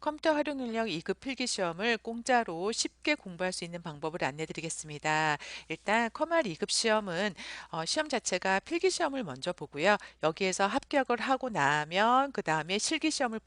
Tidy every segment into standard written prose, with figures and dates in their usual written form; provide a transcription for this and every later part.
컴퓨터 활용 능력 2급 필기 시험을 공짜로 쉽게 공부할 수 있는 방법을 안내 드리겠습니다. 일단 컴활 2급 시험은 시험 자체가 필기 시험을 먼저 보고요. 여기에서 합격을 하고 나면 그 다음에 실기 시험을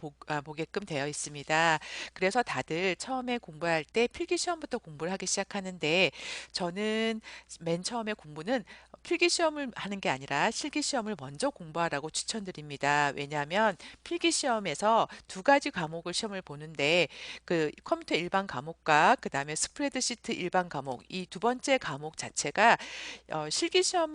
보게끔 되어 있습니다. 그래서 다들 처음에 공부할 때 필기 시험부터 공부를 하기 시작하는데 저는 맨 처음에 공부는 필기 시험을 하는 게 아니라 실기 시험을 먼저 공부하라고 추천드립니다. 왜냐하면 필기 시험에서 두 가지 과목을 시험을 보는데 그 컴퓨터 일반 과목과 그 다음에 스프레드시트 일반 과목 이 두 번째 과목 자체가 실기 시험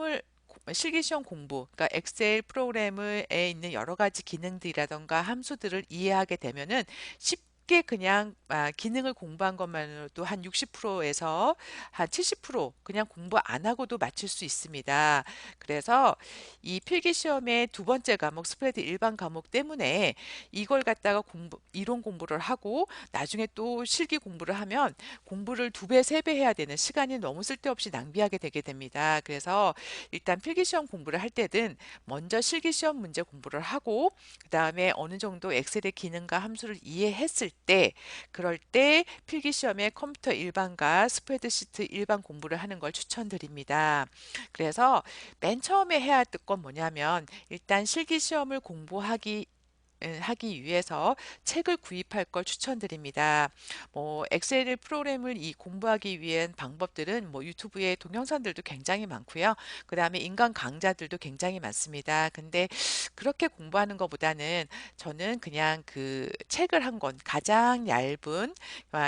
공부, 그러니까 엑셀 프로그램에 있는 여러 가지 기능들이라던가 함수들을 이해하게 되면은 쉽게 그냥 기능을 공부한 것만으로도 한 60%에서 한 70% 그냥 공부 안 하고도 맞출 수 있습니다. 그래서 이 필기 시험의 두 번째 과목 스프레드 일반 과목 때문에 이걸 갖다가 이론 공부를 하고 나중에 또 실기 공부를 하면 공부를 두 배, 세 배 해야 되는 시간이 너무 쓸데없이 낭비하게 되게 됩니다. 그래서 일단 필기 시험 공부를 할 때든 먼저 실기 시험 문제 공부를 하고 그다음에 어느 정도 엑셀의 기능과 함수를 이해했을 때 그럴 때 필기 시험에 컴퓨터 일반과 스프레드시트 일반 공부를 하는 걸 추천드립니다. 그래서 맨 처음에 해야 할 건 뭐냐면 일단 실기 시험을 하기 위해서 책을 구입할 걸 추천드립니다. 뭐 엑셀 프로그램을 공부하기 위한 방법들은 뭐 유튜브에 동영상들도 굉장히 많고요. 그다음에 인간 강좌들도 굉장히 많습니다. 근데 그렇게 공부하는 것보다는 저는 그냥 그 책을 한 권, 가장 얇은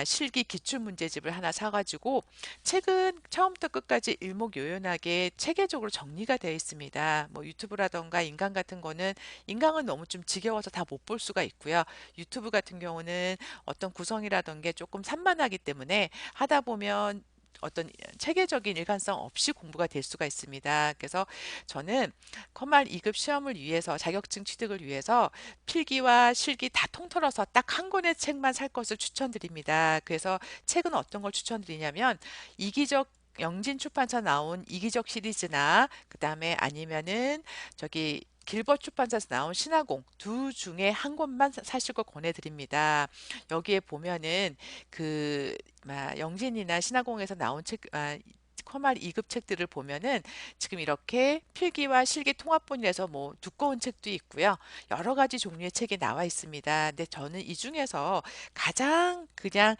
실기 기출 문제집을 하나 사가지고 책은 처음부터 끝까지 일목요연하게 체계적으로 정리가 되어 있습니다. 뭐 유튜브라던가 인강 같은 거는 인강은 너무 좀 지겨워서 다 못 볼 수가 있고요. 유튜브 같은 경우는 어떤 구성이라던 게 조금 산만하기 때문에 하다 보면 어떤 체계적인 일관성 없이 공부가 될 수가 있습니다. 그래서 저는 컴활 2급 시험을 위해서 자격증 취득을 위해서 필기와 실기 다 통틀어서 딱 한 권의 책만 살 것을 추천드립니다. 그래서 책은 어떤 걸 추천드리냐면 이기적 영진 출판사 나온 이기적 시리즈나 그다음에 아니면은 저기 길벗 출판사에서 나온 신화공 두 중에 한 권만 사실 걸 권해드립니다. 여기에 보면은 영진이나 신화공에서 나온 커말 2급 책들을 보면은 지금 이렇게 필기와 실기 통합본이라서 뭐 두꺼운 책도 있고요. 여러 가지 종류의 책이 나와 있습니다. 근데 저는 이 중에서 가장 그냥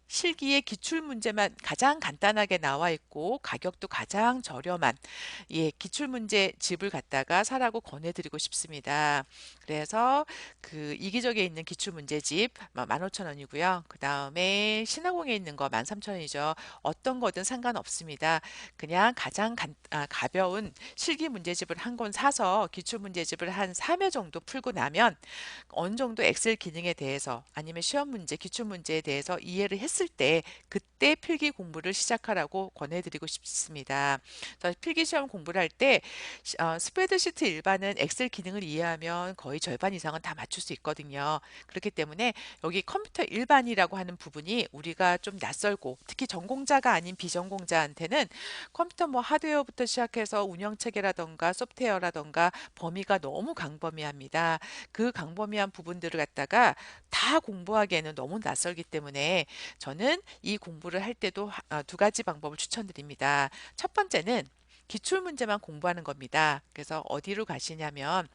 실기의 기출 문제만 가장 간단하게 나와 있고 가격도 가장 저렴한 기출 문제 집을 갖다가 사라고 권해드리고 싶습니다. 그래서 그 이기적에 있는 기출 문제집 15,000원이고요. 그 다음에 신화공에 있는 거 13,000원이죠. 어떤 거든 상관없습니다. 그냥 가장 가벼운 실기 문제집을 한 권 사서 기출 문제집을 한 3회 정도 풀고 나면 어느 정도 엑셀 기능에 대해서 아니면 시험 문제, 기출 문제에 대해서 이해를 했을 때 그때 필기 공부를 시작하라고 권해드리고 싶습니다. 그래서 필기 시험 공부를 할 때 스프레드시트 일반은 엑셀 기능을 이해하면 거의 절반 이상은 다 맞출 수 있거든요. 그렇기 때문에 여기 컴퓨터 일반이라고 하는 부분이 우리가 좀 낯설고 특히 전공자가 아닌 비전공자한테는 컴퓨터 뭐 하드웨어부터 시작해서 운영체계라던가 소프트웨어라던가 범위가 너무 광범위합니다. 그 광범위한 부분들을 갖다가 다 공부하기에는 너무 낯설기 때문에 저는 이 공부를 할 때도 두 가지 방법을 추천드립니다. 첫 번째는 기출 문제만 공부하는 겁니다. 그래서 어디로 가시냐면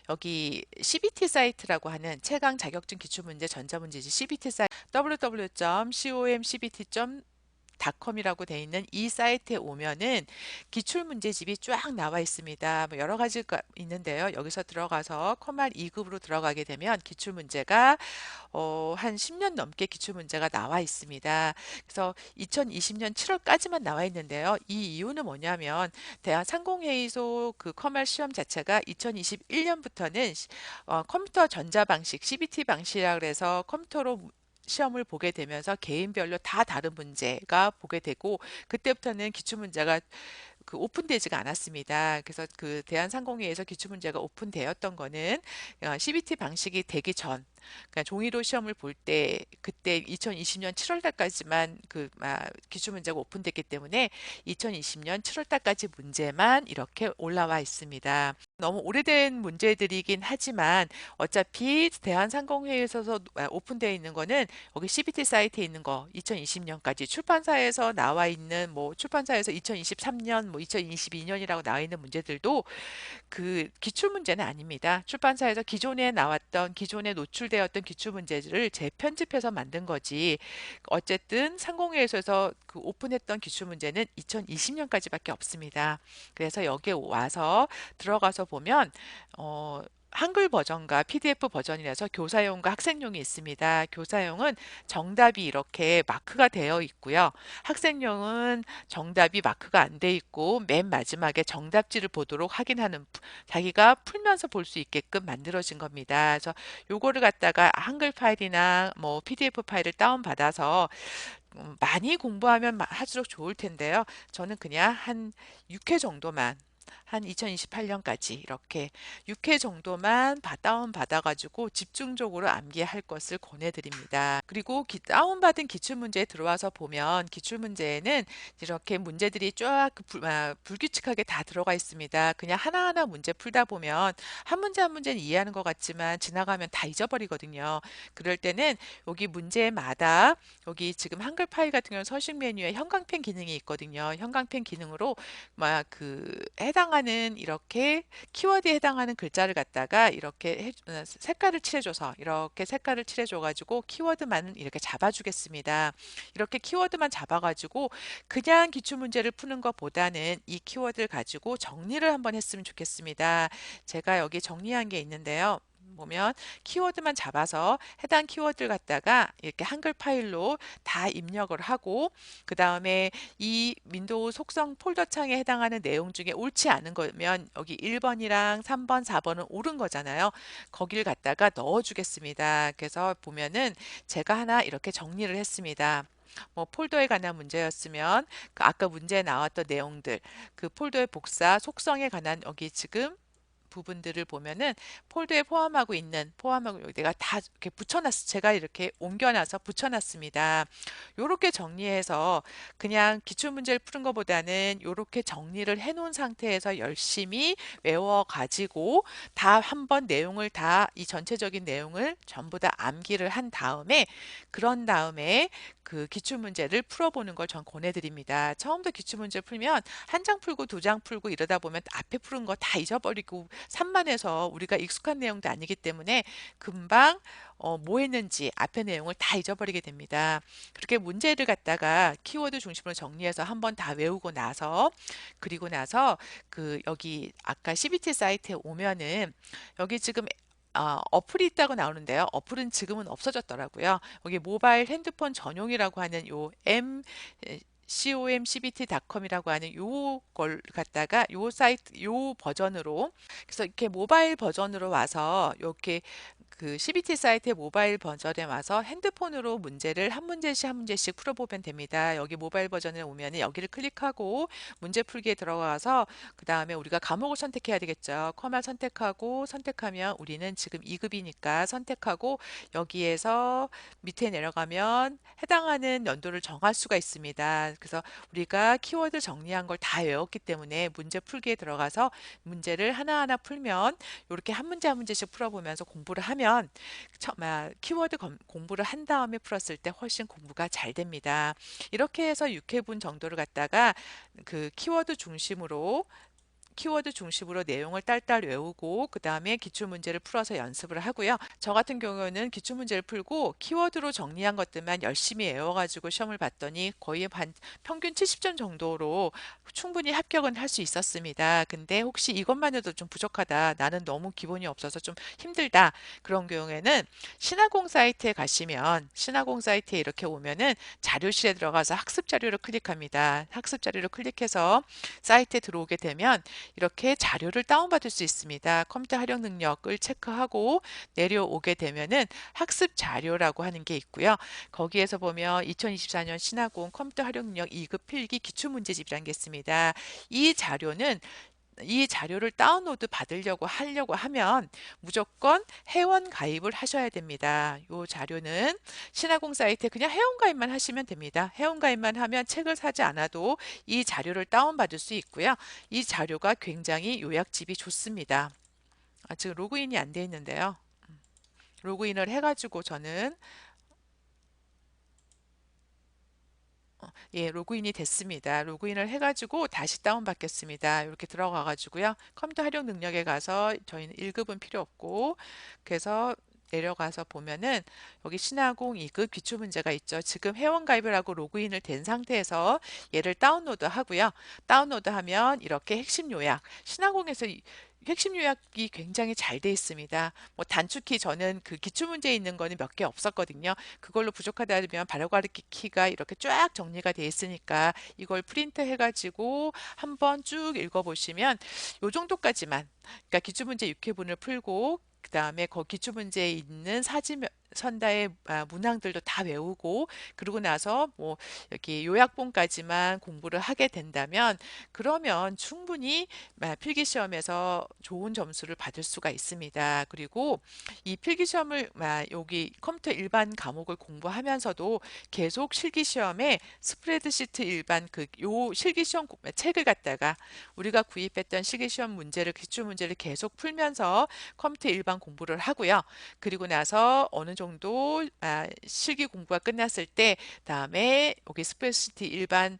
여기 CBT 사이트라고 하는 최강 자격증 기출 문제 전자문제집 CBT 사이트 www.comcbt.com 닷컴이라고 돼 있는 이 사이트에 오면은 기출 문제집이 쫙 나와 있습니다. 뭐 여러 가지가 있는데요. 여기서 들어가서 컴활 2급으로 들어가게 되면 기출 문제가 한 10년 넘게 기출 문제가 나와 있습니다. 그래서 2020년 7월까지만 나와 있는데요. 이 이유는 뭐냐면 대한 상공회의소 그 컴활 시험 자체가 2021년부터는 컴퓨터 전자 방식 CBT 방식이라 그래서 컴퓨터로 시험을 보게 되면서 개인별로 다 다른 문제가 보게 되고 그때부터는 기출 문제가 오픈되지가 않았습니다. 그래서 그 대한상공회에서 기출 문제가 오픈되었던 거는 CBT 방식이 되기 전 그러니까 종이로 시험을 볼 때 그때 2020년 7월 달까지만 기출 문제가 오픈됐기 때문에 2020년 7월 달까지 문제만 이렇게 올라와 있습니다. 너무 오래된 문제들이긴 하지만 어차피 대한상공회에서 오픈되어 있는 거는 여기 CBT 사이트에 있는 거 2020년까지 출판사에서 나와 있는 뭐 출판사에서 2023년 뭐 2022년이라고 나와 있는 문제들도 그 기출 문제는 아닙니다. 출판사에서 기존에 노출되었던 기출 문제들을 재편집해서 만든 거지. 어쨌든 상공회에서 그 오픈했던 기출 문제는 2020년까지밖에 없습니다. 그래서 여기에 와서 들어가서 보면 한글 버전과 PDF 버전이라서 교사용과 학생용이 있습니다. 교사용은 정답이 이렇게 마크가 되어 있고요. 학생용은 정답이 마크가 안 돼 있고 맨 마지막에 정답지를 보도록 확인하는 자기가 풀면서 볼 수 있게끔 만들어진 겁니다. 그래서 요거를 갖다가 한글 파일이나 뭐 PDF 파일을 다운받아서 많이 공부하면 할수록 좋을 텐데요. 저는 그냥 한 6회 정도만 한 2028년까지 이렇게 6회 정도만 다운 받아가지고 집중적으로 암기할 것을 권해드립니다. 그리고 다운받은 기출문제에 들어와서 보면 기출문제에는 이렇게 문제들이 쫙 불규칙하게 다 들어가 있습니다. 그냥 하나하나 문제 풀다 보면 한 문제 한 문제는 이해하는 것 같지만 지나가면 다 잊어버리거든요. 그럴 때는 여기 문제마다 여기 지금 한글 파일 같은 경우는 서식 메뉴에 형광펜 기능이 있거든요. 형광펜 기능으로 해당하는 이렇게 키워드에 해당하는 글자를 갖다가 이렇게 색깔을 칠해줘서 이렇게 색깔을 칠해줘가지고 키워드만 이렇게 잡아주겠습니다. 이렇게 키워드만 잡아가지고 그냥 기출문제를 푸는 것보다는 이 키워드를 가지고 정리를 한번 했으면 좋겠습니다. 제가 여기 정리한 게 있는데요. 보면 키워드만 잡아서 해당 키워드를 갖다가 이렇게 한글 파일로 다 입력을 하고 그 다음에 이 윈도우 속성 폴더 창에 해당하는 내용 중에 옳지 않은 거면 여기 1번이랑 3번, 4번은 옳은 거잖아요. 거기를 갖다가 넣어 주겠습니다. 그래서 보면은 제가 하나 이렇게 정리를 했습니다. 뭐 폴더에 관한 문제였으면 그 아까 문제에 나왔던 내용들 그 폴더의 복사 속성에 관한 여기 지금 부분들을 보면은 폴더에 포함하고 내가 다 이렇게 붙여놨어. 제가 이렇게 옮겨놔서 붙여놨습니다. 요렇게 정리해서 그냥 기출문제를 푸는 것보다는 요렇게 정리를 해놓은 상태에서 열심히 외워가지고 다 한번 내용을 다 이 전체적인 내용을 전부 다 암기를 한 다음에 그런 다음에 그 기출문제를 풀어보는 걸 전 권해드립니다. 처음부터 기출문제 풀면 한 장 풀고 두 장 풀고 이러다 보면 앞에 푸른 거 다 잊어버리고 산만해서 우리가 익숙한 내용도 아니기 때문에 금방 뭐 했는지 앞에 내용을 다 잊어버리게 됩니다. 그렇게 문제를 갖다가 키워드 중심으로 정리해서 한번 다 외우고 나서 그리고 나서 그 여기 아까 CBT 사이트에 오면은 여기 지금 어플이 있다고 나오는데요. 어플은 지금은 없어졌더라고요. 여기 모바일 핸드폰 전용이라고 하는 요 comcbt.com이라고 하는 요걸 갖다가 요 사이트 요 버전으로 그래서 이렇게 모바일 버전으로 와서 이렇게 그 CBT 사이트의 모바일 버전에 와서 핸드폰으로 문제를 한 문제씩 한 문제씩 풀어보면 됩니다. 여기 모바일 버전에 오면 여기를 클릭하고 문제 풀기에 들어가서 그 다음에 우리가 과목을 선택해야 되겠죠. 컴마 선택하면 우리는 지금 2급이니까 선택하고 여기에서 밑에 내려가면 해당하는 연도를 정할 수가 있습니다. 그래서 우리가 키워드 정리한 걸 다 외웠기 때문에 문제 풀기에 들어가서 문제를 하나하나 풀면 이렇게 한 문제 한 문제씩 풀어보면서 공부를 하면 키워드 공부를 한 다음에 풀었을 때 훨씬 공부가 잘 됩니다. 이렇게 해서 6회분 정도를 갖다가 그 키워드 중심으로 내용을 딸딸 외우고 그 다음에 기출문제를 풀어서 연습을 하고요. 저 같은 경우는 기출문제를 풀고 키워드로 정리한 것들만 열심히 외워가지고 시험을 봤더니 거의 평균 70점 정도로 충분히 합격은 할 수 있었습니다. 근데 혹시 이것만 해도 좀 부족하다. 나는 너무 기본이 없어서 좀 힘들다. 그런 경우에는 신화공 사이트에 가시면 신화공 사이트에 이렇게 오면은 자료실에 들어가서 학습 자료를 클릭합니다. 학습 자료를 클릭해서 사이트에 들어오게 되면 이렇게 자료를 다운받을 수 있습니다. 컴퓨터 활용 능력을 체크하고 내려오게 되면은 학습 자료라고 하는 게 있고요. 거기에서 보면 2024년 신화공 컴퓨터 활용 능력 2급 필기 기출문제집이라는 게 있습니다. 이 자료는 이 자료를 다운로드 받으려고 하려고 하면 무조건 회원 가입을 하셔야 됩니다. 이 자료는 신화공 사이트에 그냥 회원 가입만 하시면 됩니다. 회원 가입만 하면 책을 사지 않아도 이 자료를 다운받을 수 있고요. 이 자료가 굉장히 요약집이 좋습니다. 지금 로그인이 안 돼 있는데요. 로그인을 해가지고 저는 예, 로그인이 됐습니다. 로그인을 해가지고 다시 다운받겠습니다. 이렇게 들어가가지고요. 컴퓨터 활용 능력에 가서 저희는 1급은 필요 없고, 그래서 내려가서 보면은 여기 신화공 2급 기출 문제가 있죠. 지금 회원 가입을 하고 로그인을 된 상태에서 얘를 다운로드 하고요. 다운로드 하면 이렇게 핵심 요약, 신화공에서 핵심 요약이 굉장히 잘 돼 있습니다. 뭐 단축키 저는 그 기출 문제에 있는 거는 몇 개 없었거든요. 그걸로 부족하다면 바로가르기 키가 이렇게 쫙 정리가 돼 있으니까 이걸 프린트 해가지고 한번 쭉 읽어보시면 요 정도까지만, 그러니까 기출문제 6회분을 풀고 그 다음에 그 기출문제에 있는 사진 선다의 문항들도 다 외우고 그러고 나서 뭐 여기 요약본까지만 공부를 하게 된다면 그러면 충분히 필기시험에서 좋은 점수를 받을 수가 있습니다. 그리고 이 필기시험을 여기 컴퓨터 일반 과목을 공부하면서도 계속 실기시험에 스프레드시트 일반 그 요 실기시험 책을 갖다가 우리가 구입했던 실기시험 문제를 기출 문제를 계속 풀면서 컴퓨터 일반 공부를 하고요. 그리고 나서 어느 정도 실기 공부가 끝났을 때 다음에 여기 스프레드시트 일반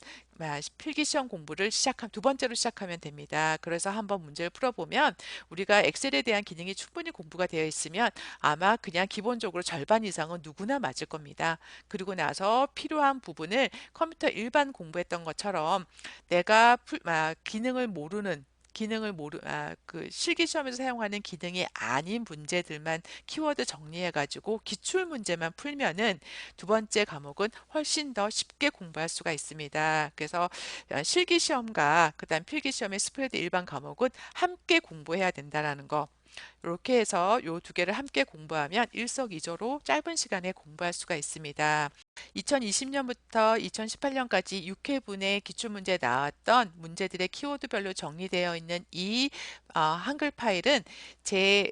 필기시험 공부를 두 번째로 시작하면 됩니다. 그래서 한번 문제를 풀어보면 우리가 엑셀에 대한 기능이 충분히 공부가 되어 있으면 아마 그냥 기본적으로 절반 이상은 누구나 맞을 겁니다. 그리고 나서 필요한 부분을 컴퓨터 일반 공부했던 것처럼 내가 그 실기시험에서 사용하는 기능이 아닌 문제들만 키워드 정리해가지고 기출 문제만 풀면은 두 번째 과목은 훨씬 더 쉽게 공부할 수가 있습니다. 그래서 실기시험과 그다음 필기시험의 스프레드 일반 과목은 함께 공부해야 된다라는 거. 이렇게 해서 요 두 개를 함께 공부하면 일석이조로 짧은 시간에 공부할 수가 있습니다. 2020년부터 2018년까지 6회분의 기출문제 나왔던 문제들의 키워드별로 정리되어 있는 이 한글 파일은 제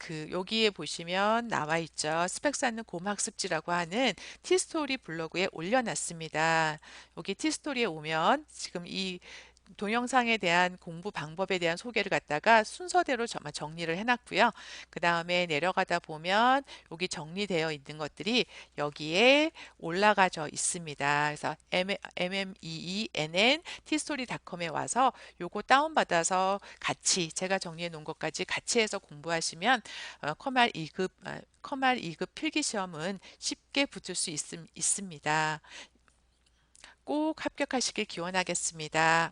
여기에 보시면 나와 있죠. 스펙 쌓는 곰학습지라고 하는 티스토리 블로그에 올려놨습니다. 여기 티스토리에 오면 지금 이 동영상에 대한 공부 방법에 대한 소개를 갖다가 순서대로 정리를 해놨고요. 그 다음에 내려가다 보면 여기 정리되어 있는 것들이 여기에 올라가져 있습니다. 그래서 MMEENN tstory.com에 와서 요거 다운받아서 같이 제가 정리해 놓은 것까지 같이 해서 공부하시면 커말 2급 필기 시험은 쉽게 붙을 수 있습니다. 꼭 합격하시길 기원하겠습니다.